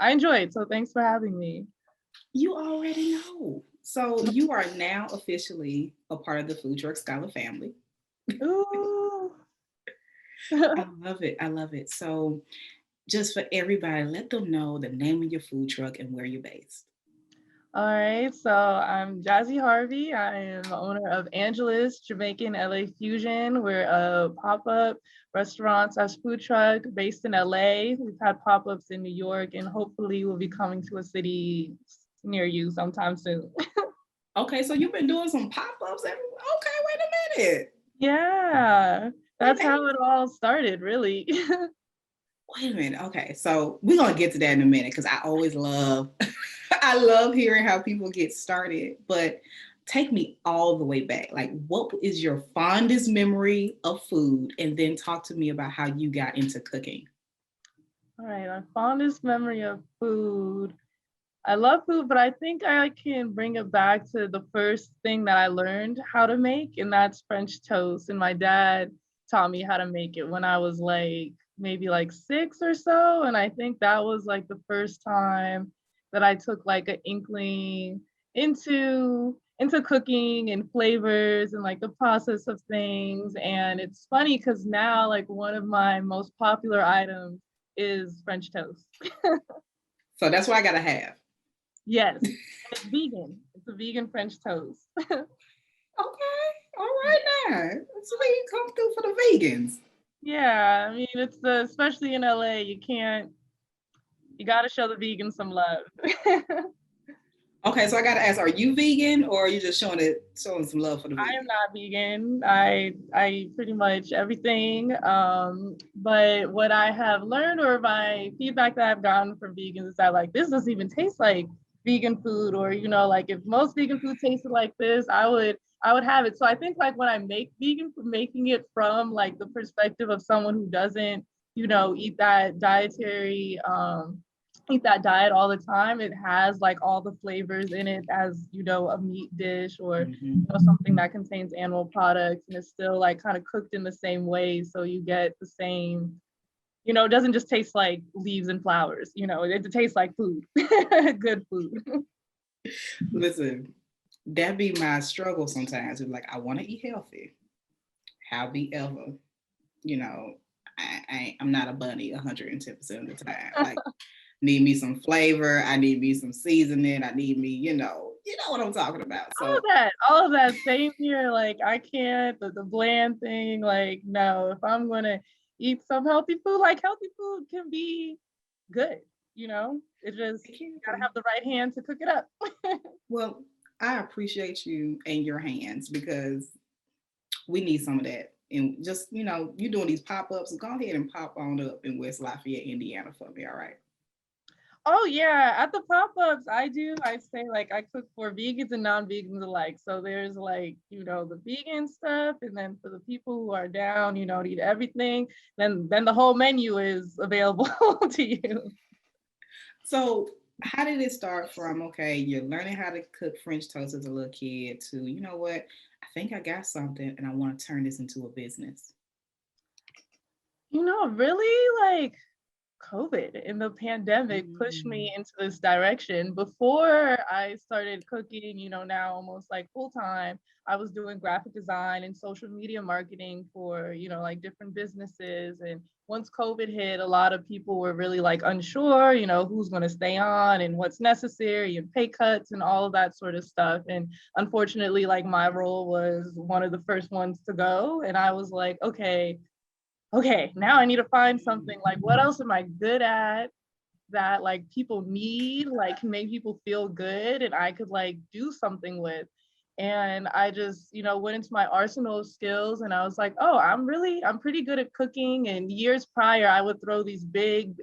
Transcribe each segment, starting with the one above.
I enjoyed. So thanks for having me. You already know. So you are now officially a part of the Food Truck Scholar family. Ooh. I love it. I love it. So just for everybody, let them know the name of your food truck and where you're based. All right, so I'm Jazzy Harvey. I am the owner of Anjahles, Jamaican LA Fusion. We're a pop-up restaurant slash food truck based in LA. We've had pop-ups in New York, and hopefully we'll be coming to a city near you sometime soon. Okay, so you've been doing some pop-ups every okay, wait a minute. Yeah, Wait, that's how it all started, really. wait a minute. Okay, so we're gonna get to that in a minute because I always love I love hearing how people get started, but take me all the way back. Like, what is your fondest memory of food? And then talk to me about how you got into cooking. All right, my fondest memory of food. I love food, but I think I can bring it back to the first thing that I learned how to make, and that's French toast. And my dad taught me how to make it when I was like maybe like 6 or so. And I think that was like the first time that I took like an inkling into cooking and flavors and like the process of things. And it's funny because now like one of my most popular items is French toast. So that's what I gotta have. Yes, and it's vegan. It's a vegan French toast. Okay, all right now. So you come through for the vegans. Yeah, I mean it's the especially in LA, you got to show the vegans some love. Okay, so I gotta ask: Are you vegan, or are you just showing some love for the I am vegans? not vegan. I eat pretty much everything. But what I have learned or my feedback that I've gotten from vegans is that like this doesn't even taste like vegan food, or like if most vegan food tasted like this, I would have it. So I think like when I make vegan food, making it from like the perspective of someone who doesn't, eat that eat that diet all the time, it has like all the flavors in it as a meat dish or Mm-hmm. something that contains animal products, and it's still like kind of cooked in the same way, so you get the same. It doesn't just taste like leaves and flowers. It tastes like food. Good food. Listen, that be my struggle sometimes. It's like I want to eat healthy. However, you know, I'm not a bunny 110% of the time. Like, need me some flavor. I need me some seasoning. I need me, you know what I'm talking about. So All of that same here. Like I can't the bland thing. Like no, if I'm gonna eat some healthy food, like healthy food can be good. It just it can gotta be. have the right hand to cook it up. Well, I appreciate you and your hands because we need some of that. And just, you doing these pop-ups, go ahead and pop on up in West Lafayette, Indiana for me, all right? Oh yeah, at the pop-ups I say like I cook for vegans and non-vegans alike. So there's like, the vegan stuff, and then for the people who are down, to eat everything, then the whole menu is available to you. So how did it start from, okay, you're learning how to cook French toast as a little kid to, you know what, I think I got something and I want to turn this into a business? Really like COVID and the pandemic pushed Mm. me into this direction. Before I started cooking, now almost like full time, I was doing graphic design and social media marketing for, like different businesses. And once COVID hit, a lot of people were really like unsure, who's going to stay on and what's necessary and pay cuts and all of that sort of stuff. And unfortunately, like my role was one of the first ones to go. And I was like, okay, now I need to find something like what else am I good at that like people need, like can make people feel good and I could like do something with. And I just, went into my arsenal of skills and I was like, oh, I'm pretty good at cooking. And years prior, I would throw these big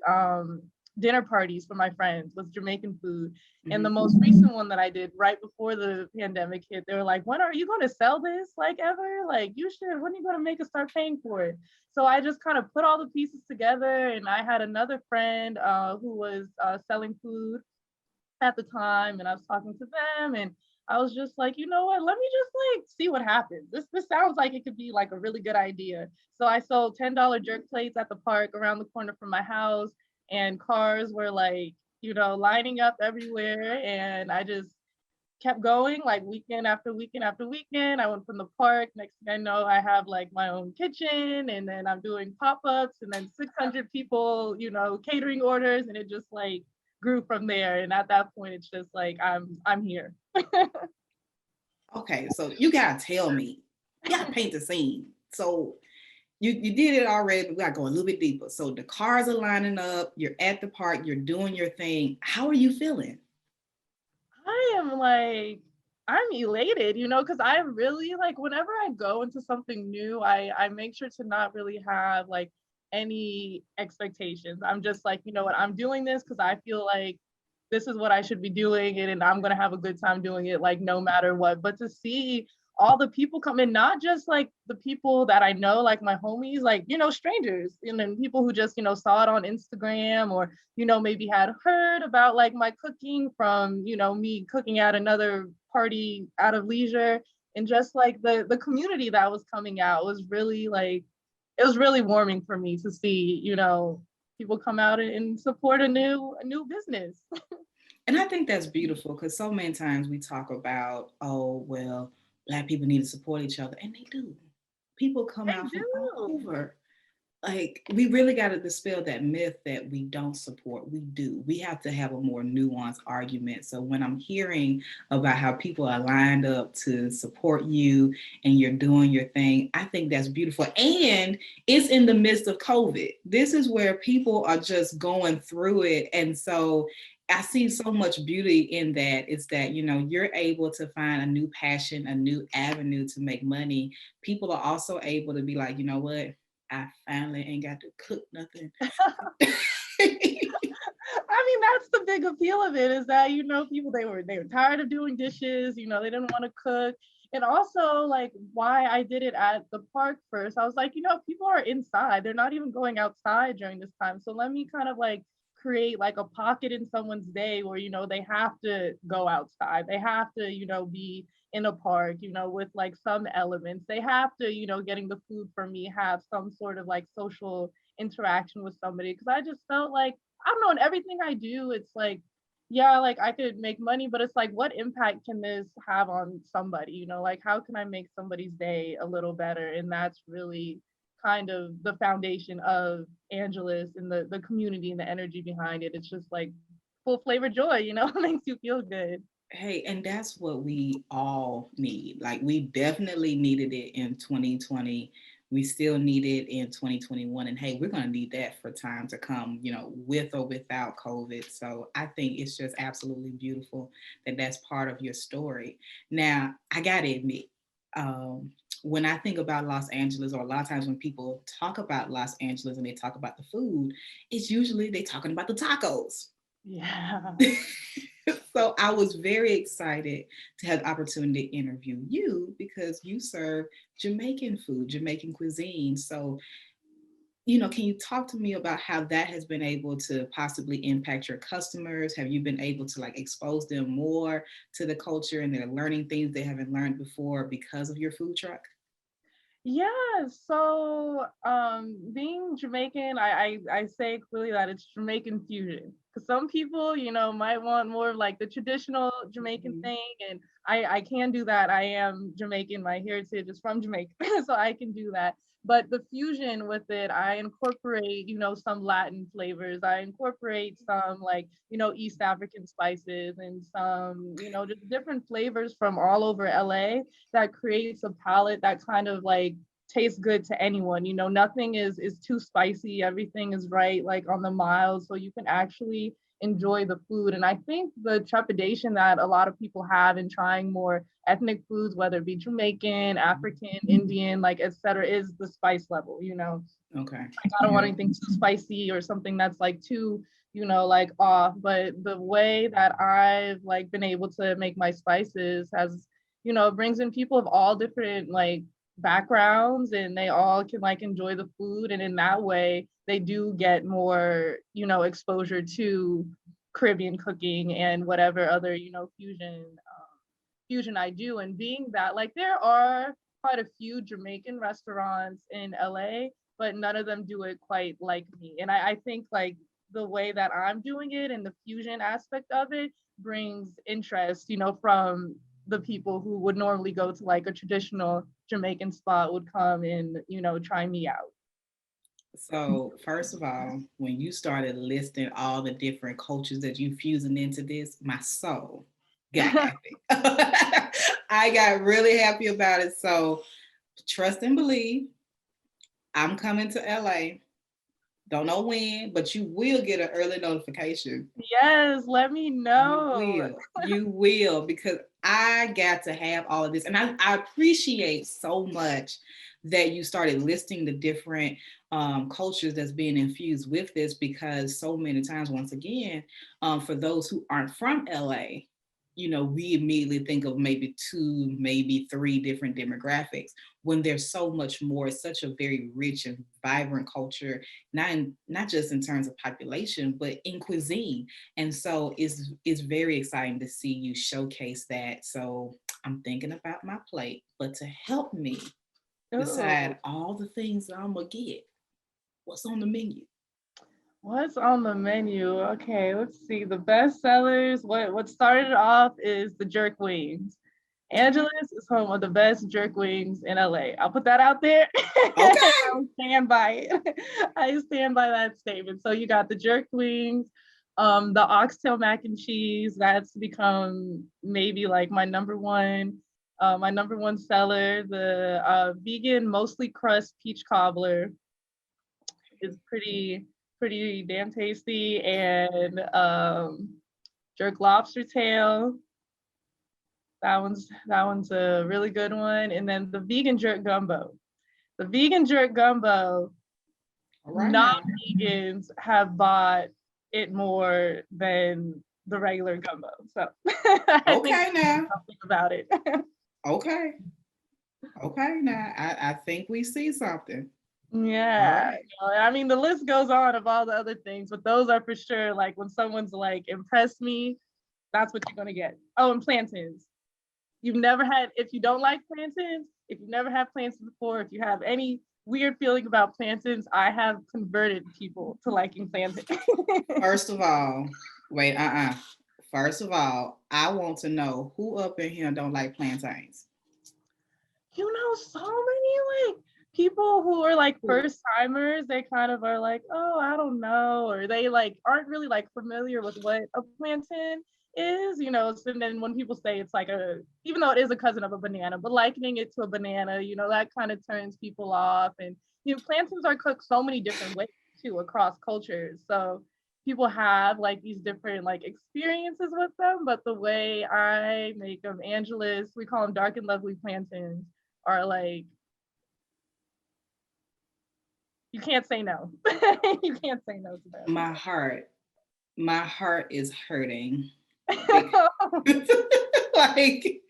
dinner parties for my friends with Jamaican food. And the Mhm. most recent one that I did right before the pandemic hit, they were like, when are you going to sell this? Like ever? Like you should, when are you going to make us start paying for it? So I just kind of put all the pieces together, and I had another friend who was selling food at the time, and I was talking to them, and I was just like, you know what? Let me just like see what happens. This sounds like it could be like a really good idea. So I sold $10 jerk plates at the park around the corner from my house, and cars were like lining up everywhere. And I just kept going like weekend after weekend after weekend. I went from the park. Next thing I know, I have like my own kitchen, and then I'm doing pop-ups, and then 600 people, catering orders, and it just like grew from there. And at that point, it's just like I'm here. Okay, so you gotta tell me, you gotta paint the scene. So you did it already, but we gotta go a little bit deeper. So the cars are lining up, you're at the park, you're doing your thing. How are you feeling? I am like, I'm elated, because I really like whenever I go into something new, I make sure to not really have like any expectations. I'm just like, you know what, I'm doing this because I feel like this is what I should be doing, and I'm gonna have a good time doing it, like no matter what. But to see all the people come in, not just like the people that I know, like my homies, like strangers, and then people who just saw it on Instagram, or maybe had heard about like my cooking from me cooking at another party out of leisure, and just like the community that was coming out was really like it was really warming for me to see people come out and support a new business. And I think that's beautiful because so many times we talk about, oh, well, Black people need to support each other, and they do. People come They out from all do. over. Like, we really got to dispel that myth that we don't support. We do. We have to have a more nuanced argument. So when I'm hearing about how people are lined up to support you and you're doing your thing, I think that's beautiful. And it's in the midst of COVID. This is where people are just going through it. And so I see so much beauty in that. It's that, you're able to find a new passion, a new avenue to make money. People are also able to be like, you know what? I finally ain't got to cook nothing. I mean, that's the big appeal of it, is that people, they were tired of doing dishes, they didn't want to cook. And also like why I did it at the park first, I was like, people are inside, they're not even going outside during this time, so let me kind of like create like a pocket in someone's day where they have to go outside, they have to be in a park, with like some elements, they have to getting the food for me have some sort of like social interaction with somebody, because I just felt like I don't know, in everything I do, it's like, yeah, like I could make money, but it's like, what impact can this have on somebody? Like how can I make somebody's day a little better? And that's really kind of the foundation of Anjahles, and the community and the energy behind it. It's just like full flavor joy, it makes you feel good. Hey, and that's what we all need. Like, we definitely needed it in 2020. We still need it in 2021. And hey, we're going to need that for time to come, with or without COVID. So I think it's just absolutely beautiful that that's part of your story. Now, I got to admit, when I think about Los Angeles, or a lot of times when people talk about Los Angeles and they talk about the food, it's usually they talking about the tacos. Yeah. So I was very excited to have the opportunity to interview you because you serve Jamaican food, Jamaican cuisine. So, can you talk to me about how that has been able to possibly impact your customers? Have you been able to like expose them more to the culture and they're learning things they haven't learned before because of your food truck? Yeah, so being Jamaican, I say clearly that it's Jamaican fusion. Because some people, might want more of like the traditional Jamaican Mhm. thing, and I can do that. I am Jamaican, my heritage is from Jamaica, so I can do that. But the fusion with it, I incorporate, some Latin flavors. I incorporate some like, East African spices, and some, just different flavors from all over LA that creates a palette that kind of like tastes good to anyone. Nothing is too spicy. Everything is right, like on the mild, so you can actually enjoy the food. And I think the trepidation that a lot of people have in trying more ethnic foods, whether it be Jamaican, African, Indian, like etc., is the spice level. Okay. Like I don't want Yeah. anything too spicy or something that's like too like off. But the way that I've like been able to make my spices has brings in people of all different like backgrounds, and they all can like enjoy the food, and in that way they do get more exposure to Caribbean cooking and whatever other fusion I do. And being that like there are quite a few Jamaican restaurants in LA, but none of them do it quite like me. And I think like the way that I'm doing it and the fusion aspect of it brings interest, from the people who would normally go to like a traditional Jamaican spot would come and, try me out. So, first of all, when you started listing all the different cultures that you fusing into this, my soul got happy. I got really happy about it. So, trust and believe. I'm coming to LA. Don't know when, but you will get an early notification. Yes, let me know. You will, because I got to have all of this. And I appreciate so much that you started listing the different cultures that's being infused with this, because so many times, once again, for those who aren't from LA, we immediately think of maybe two, maybe three different demographics, when there's so much more. It's such a very rich and vibrant culture, not just in terms of population, but in cuisine. And so it's very exciting to see you showcase that. So I'm thinking about my plate, but to help me Ooh, decide all the things that I'm gonna get, what's on the menu? what's on the menu? Okay, let's see. The best sellers. What started off is the jerk wings. Okay. Angeles is home of the best jerk wings in LA. I'll put that out there. Okay. I'll stand by it. I stand by that statement. So you got the jerk wings, the oxtail mac and cheese. That's become maybe like my number one seller. The vegan mostly crust peach cobbler is pretty damn tasty, and jerk lobster tail. That one's a really good one. And then the vegan jerk gumbo. The vegan jerk gumbo, All right now. non-vegans have bought it more than the regular gumbo. So I think Okay now. something about it. Okay. Okay now. I think we see something. All Yeah, right. I mean the list goes on of all the other things, but those are for sure. Like when someone's like impress me, that's what you're gonna get. Oh, and plantains. You've never had, if you don't like plantains, if you've never had plantains before, if you have any weird feeling about plantains, I have converted people to liking plantains. First of all, wait, First of all, I want to know who up in here don't like plantains. So many like people who are like first timers, they kind of are like, oh, I don't know, or they like aren't really like familiar with what a plantain is. So then when people say it's like even though it is a cousin of a banana, but likening it to a banana, that kind of turns people off. And plantains are cooked so many different ways too across cultures. So people have like these different like experiences with them, but the way I make them, Angeles, we call them dark and lovely plantains, are like you can't say no. You can't say no to them. My heart, my heart is hurting. Like,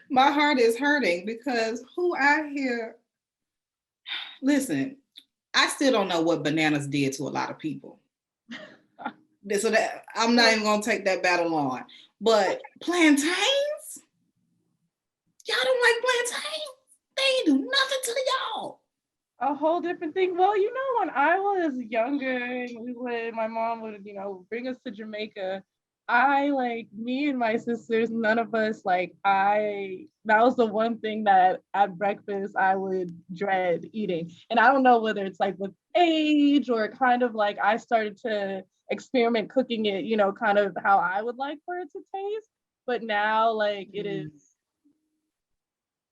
my heart is hurting because who I hear, listen, I still don't know what bananas did to a lot of people. So that I'm not even gonna take that battle on. But plantains, y'all don't like plantains? They ain't do nothing to y'all. A whole different thing. Well, when I was younger, my mom would, bring us to Jamaica. I like me and my sisters, none of us that was the one thing that at breakfast I would dread eating. And I don't know whether it's like with age or kind of like I started to experiment cooking it, kind of how I would like for it to taste. But now like it is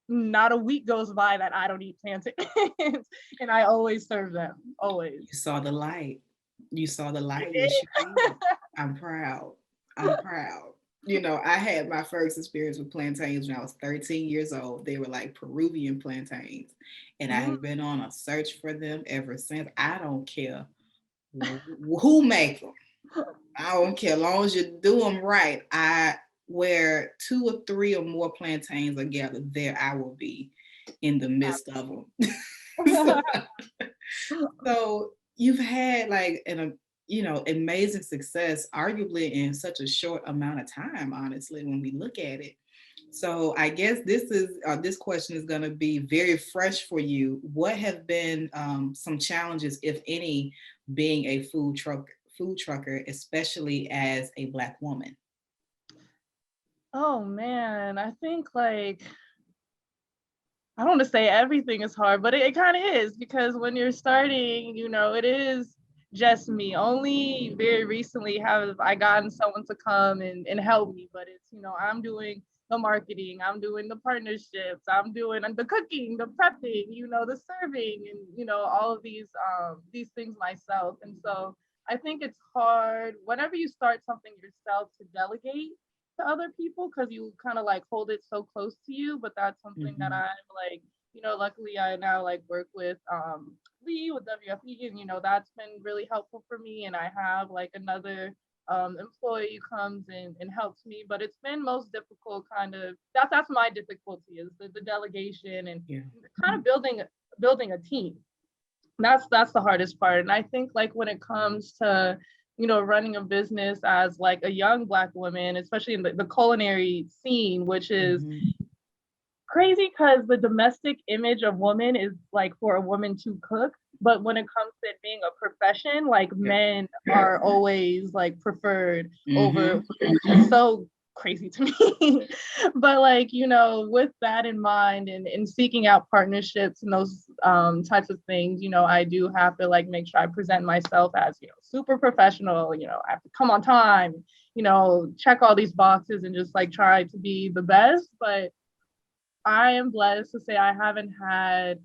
not a week goes by that I don't eat plantains. And I always serve them. Always. You saw the light. You saw the light. Yes, you did. I'm proud. I'm proud. I had my first experience with plantains when I was 13 years old. They were like Peruvian plantains. And I have been on a search for them ever since. I don't care who make them. I don't care. As long as you do them right. Where 2 or 3 or more plantains are gathered, there I will be in the midst of them. So you've had like an amazing success, arguably in such a short amount of time. Honestly, when we look at it, so I guess this question is going to be very fresh for you. What have been some challenges, if any, being a food trucker, especially as a Black woman? Oh man, I think like I don't want to say everything is hard, but it kind of is because when you're starting, it is just me. Only very recently have I gotten someone to come and help me, but it's, I'm doing the marketing, I'm doing the partnerships, I'm doing the cooking, the prepping, the serving and, all of these things myself. And so I think it's hard whenever you start something yourself to delegate to other people because you kind of like hold it so close to you. But that's something that Mm-hmm. I'm like, luckily I now like work with Lee with WFE, and that's been really helpful for me. And I have like another employee who comes in and helps me. But it's been most difficult kind of that's my difficulty is the delegation and Yeah. kind of building a team. That's the hardest part. And I think like when it comes to running a business as like a young Black woman, especially in the culinary scene, which is Mm-hmm. crazy because the domestic image of woman is like for a woman to cook, but when it comes to it being a profession, like Yeah. men are always like preferred over, Mm-hmm. which is so crazy to me. But like, with that in mind and seeking out partnerships and those types of things, I do have to like make sure I present myself as, super professional, I have to come on time, check all these boxes and just like try to be the best. But I am blessed to say I haven't had,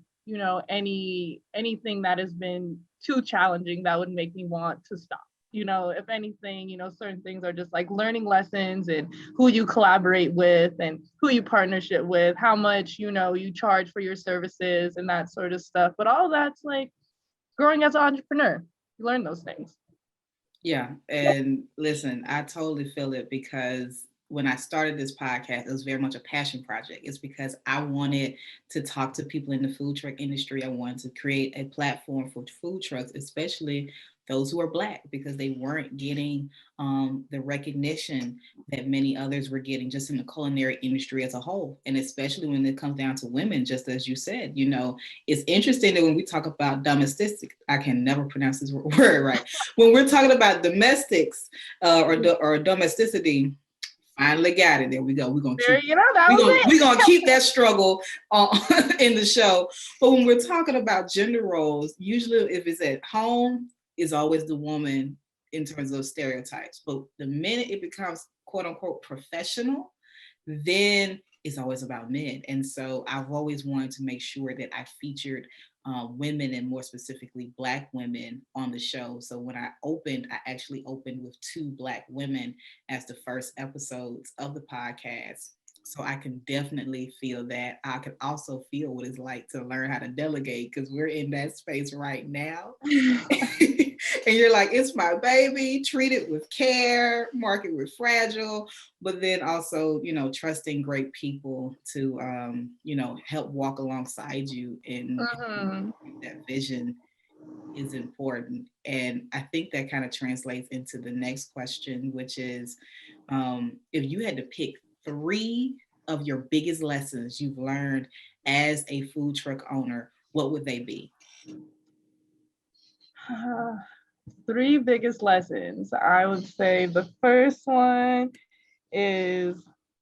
anything that has been too challenging that would make me want to stop. If anything, certain things are just like learning lessons and who you collaborate with and who you partnership with, how much, you charge for your services and that sort of stuff. But all that's like growing as an entrepreneur. You learn those things. Yeah. And listen, I totally feel it because when I started this podcast, it was very much a passion project. It's because I wanted to talk to people in the food truck industry. I wanted to create a platform for food trucks, especially those who are Black, because they weren't getting the recognition that many others were getting just in the culinary industry as a whole. And especially when it comes down to women, just as you said, it's interesting that when we talk about domestic, I can never pronounce this word right. When we're talking about domestics or domesticity, finally got it. There we go. We're gonna There, keep that we're was gonna we're it. gonna keep that struggle in the show. But when we're talking about gender roles, usually if it's at home, it's always the woman in terms of stereotypes. But the minute it becomes quote unquote professional, then it's always about men. And so I've always wanted to make sure that I featured women and more specifically Black women on the show. So when I opened, I actually opened with two Black women as the first episodes of the podcast. So I can definitely feel that. I can also feel what it's like to learn how to delegate because we're in that space right now. And you're like, it's my baby, treat it with care, mark it with fragile, but then also, trusting great people to, help walk alongside you in Mhm. that vision is important. And I think that kind of translates into the next question, which is if you had to pick three of your biggest lessons you've learned as a food truck owner, what would they be? Three biggest lessons. I would say the first one is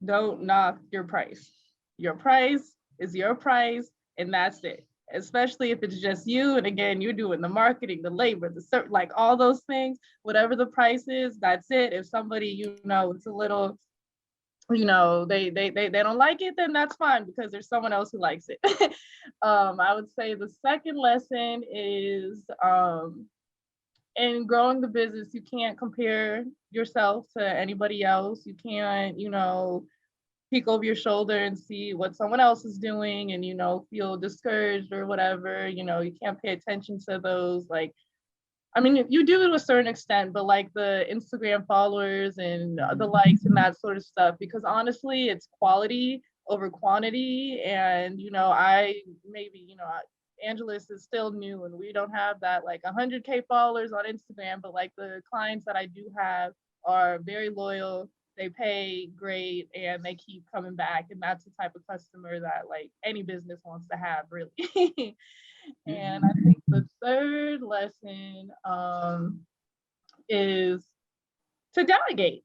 don't knock your price. Your price is your price, and that's it. Especially if it's just you, and again, you're doing the marketing, the labor, like all those things. Whatever the price is, that's it. If somebody, it's a little, they don't like it, then that's fine because there's someone else who likes it. I would say the second lesson is in growing the business, you can't compare yourself to anybody else. You can't, peek over your shoulder and see what someone else is doing and, feel discouraged or whatever. You can't pay attention to those. Like, I mean, you do to a certain extent, but like the Instagram followers and the likes and that sort of stuff, because honestly, it's quality over quantity. And, I maybe, Anjahles is still new and we don't have that like 100K followers on Instagram, but like the clients that I do have are very loyal. They pay great and they keep coming back. And that's the type of customer that like any business wants to have, really. And I Mm-hmm. think the third lesson, is to delegate.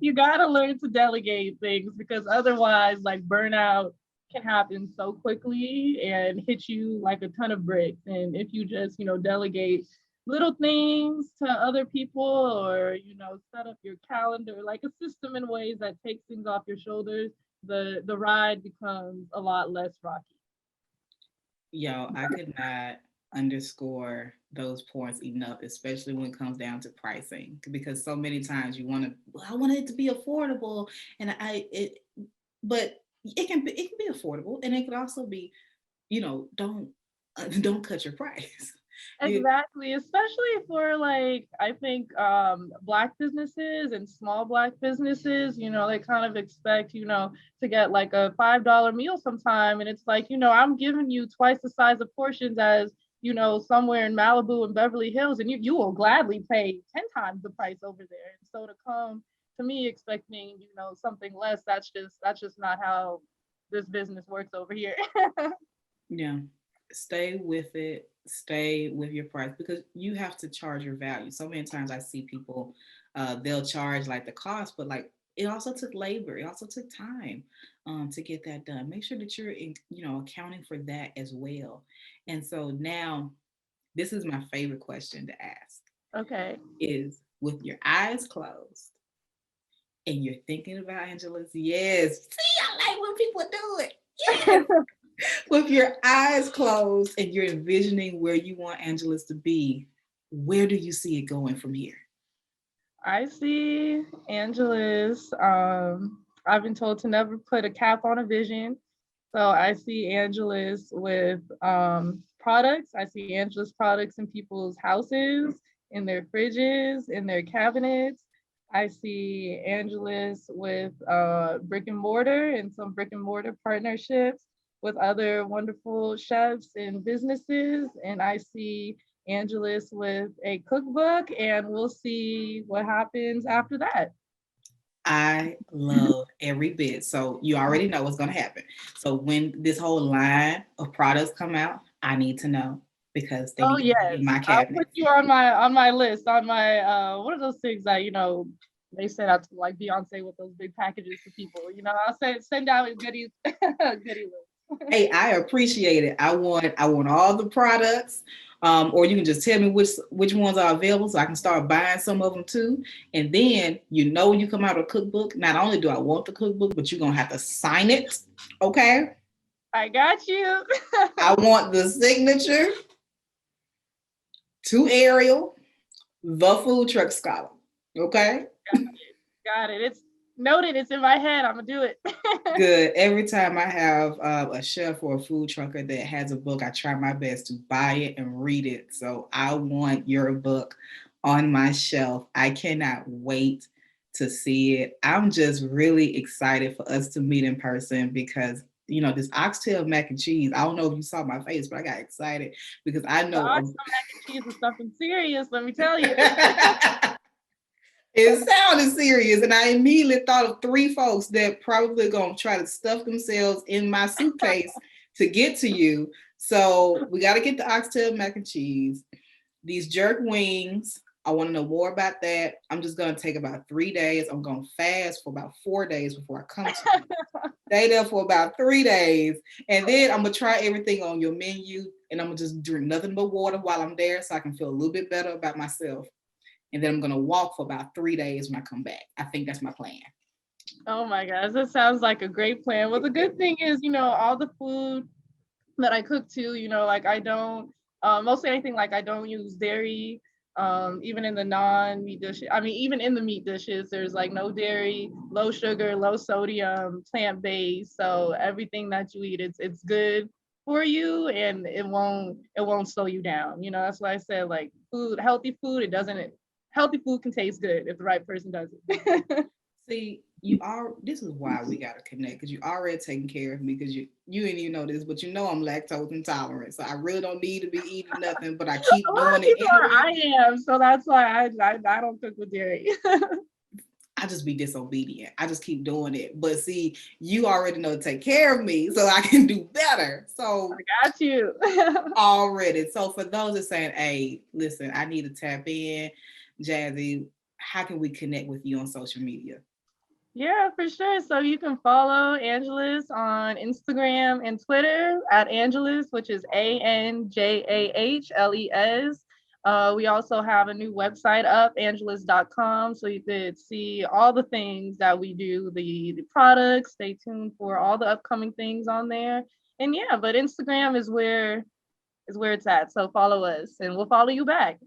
You got to learn to delegate things because otherwise, like burnout can happen so quickly and hit you like a ton of bricks. And if you just, delegate little things to other people or, set up your calendar, like a system in ways that takes things off your shoulders, the ride becomes a lot less rocky. Yo, I could not underscore those points enough, especially when it comes down to pricing, because so many times you want to, well, I want it to be affordable, and but it can be affordable, and it could also be, don't don't cut your price. You, Exactly, especially for like I think black businesses and small black businesses, they kind of expect, to get like a $5 meal sometime and it's like, I'm giving you twice the size of portions as, somewhere in Malibu and Beverly Hills and you will gladly pay 10 times the price over there. And so to come to me expecting, something less, that's just not how this business works over here. yeah, stay with it, stay with your price, because you have to charge your value. So many times I see people, they'll charge like the cost, but like it also took labor, it also took time, to get that done. Make sure that you're accounting for that as well. And so now, this is my favorite question to ask: Okay. is, with your eyes closed and you're thinking about Anjahles? Yes. See, I like when people do it. Yes. With your eyes closed and you're envisioning where you want Anjahles to be, where do you see it going from here? I see Angeles. I've been told to never put a cap on a vision. So I see Angeles with products. I see Angeles products in people's houses, in their fridges, in their cabinets. I see Angeles with brick and mortar and some brick and mortar partnerships with other wonderful chefs and businesses. And I see Angeles with a cookbook, and we'll see what happens after that. I love every bit. So you already know what's going to happen. So when this whole line of products come out, I need to know, because they Oh need to be yes, in my I'll put cabinet. you on my list on my what are those things that they send out to like Beyonce with those big packages to people. I'll send out a goodie goodie list. Hey, I appreciate it. I want all the products. Or you can just tell me which ones are available so I can start buying some of them too. And then when you come out with a cookbook, not only do I want the cookbook, but you're gonna have to sign it. Okay. I got you. I want the signature to Ariel, the food truck scholar. Okay. Got it. It's noted. It's in my head. I'm gonna do it. Good. Every time I have a chef or a food trucker that has a book, I try my best to buy it and read it. So I want your book on my shelf. I cannot wait to see it. I'm just really excited for us to meet in person, because this oxtail mac and cheese. I don't know if you saw my face, but I got excited because I The know. oxtail mac and cheese is something serious. Let me tell you. It sounded serious, and I immediately thought of three folks that probably gonna try to stuff themselves in my suitcase to get to you. So we got to get the oxtail mac and cheese. These jerk wings, I want to know more about that. I'm just gonna take about 3 days. I'm gonna fast for about 4 days before I come to you. Stay there for about 3 days, and then I'm gonna try everything on your menu, and I'm gonna just drink nothing but water while I'm there, so I can feel a little bit better about myself. And then I'm gonna walk for about 3 days when I come back. I think that's my plan. Oh my gosh, that sounds like a great plan. Well, the good thing is, all the food that I cook too, like I don't mostly anything like I don't use dairy. Even in the non-meat dishes. I mean, even in the meat dishes, there's like no dairy, low sugar, low sodium, plant-based. So everything that you eat, it's good for you and it won't slow you down. That's why I said like healthy food, it doesn't healthy food can taste good if the right person does it. See, this is why we gotta connect, because you already taking care of me, because you didn't even know this, but I'm lactose intolerant. So I really don't need to be eating nothing, but I keep A lot of doing it people are. anyway. I am, so that's why I don't cook with dairy. I just be disobedient. I just keep doing it. But see, you already know to take care of me so I can do better. So I got you. already. So for those that saying, hey, listen, I need to tap in. Jazzy, how can we connect with you on social media? Yeah, for sure. So you can follow Anjahles on Instagram and Twitter at Anjahles, which is Anjahles. We also have a new website up, anjahles.com. So you could see all the things that we do, the products. Stay tuned for all the upcoming things on there. And yeah, but Instagram is where it's at. So follow us and we'll follow you back.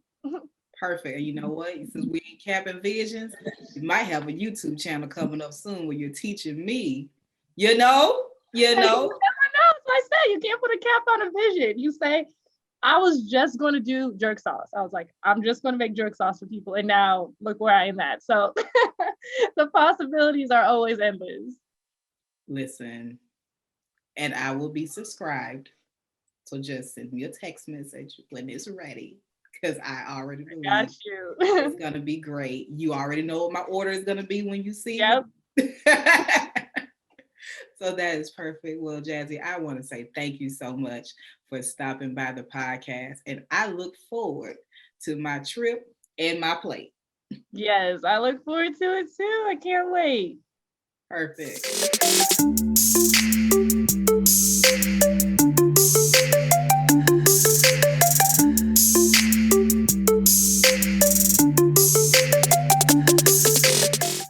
Perfect. And you know what? Since we ain't capping visions, you might have a YouTube channel coming up soon where you're teaching me, you know, you Hey, you know. never know. That's what I say. You can't put a cap on a vision. You say, I was just going to do jerk sauce. I was like, I'm just going to make jerk sauce for people. And now look where I am at. So the possibilities are always endless. Listen, and I will be subscribed. So just send me a text message when it's ready because I already Got believe it's you. going to be great. You already know what my order is going to be when you see me. Yep. So that is perfect. Well, Jazzy, I want to say thank you so much for stopping by the podcast. And I look forward to my trip and my plate. Yes, I look forward to it too. I can't wait. Perfect.